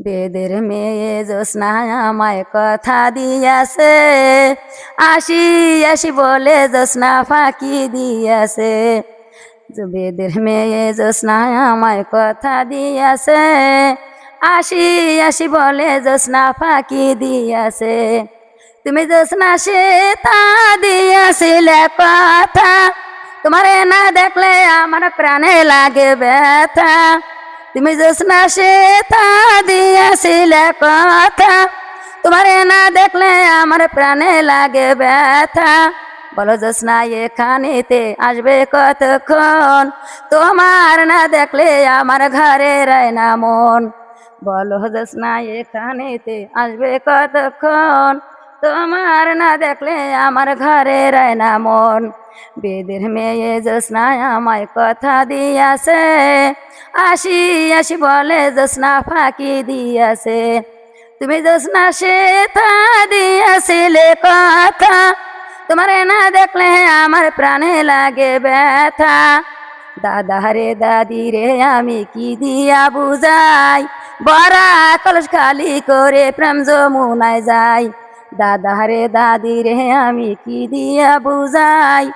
বেদের মেয়ে জ্যোৎস্না আমায় কথা দিয়াছে, আসি আসি বলে জ্যোৎস্না ফাঁকি দিয়াছে। বেদের মেয়ে জ্যোৎস্না আমায় কথা দিয়াছে, আসি আসি বলে জ্যোৎস্না ফাঁকি দিয়াছে। তুমি জ্যোৎস্না সে তা দিয়াছিলে কথা, তোমারে না দেখলে আমার প্রাণে লাগে ব্যথা। তুমি জ্যোৎস্না সে তা দিয়াছিলে কথা, তোমারে না দেখলে আমার প্রাণে লাগে ব্যথা। বলো জ্যোৎস্না এখানেতে আসবে কতক্ষণ, তোমার না দেখলে আমার ঘরে রয় না মন। বলো জ্যোৎস্না এখানেতে আসবে কতক্ষণ, তোমার না দেখলে আমার ঘরে রয় না মন। বেদের মেয়ে জ্যোৎস্না আমায় কথা দিয়াছে, আসি আসি বলে জ্যোৎস্না ফাঁকি দিয়াছে। তুমি জ্যোৎস্না সে তা দিয়াছিলে কথা, তোমারে না দেখলে আমার প্রাণে লাগে ব্যথা। দাদা রে দাদি রে আমি কি দিয়া বুঝাই, বড়া কলস খালি করে প্রেম যমুনায় যাই। দাদা রে দাদি রে আমি কি দিয়া বুঝাই,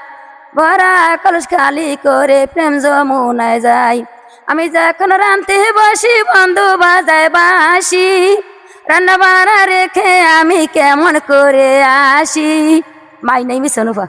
ভরা কলস খালি করে প্রেম যমুনায় যাই। আমি যখন রাঁধতে বসি বন্ধু বাজায় বাঁশি, রান্না বাড়া রেখে আমি কেমন করে আসি। My name is Anubha.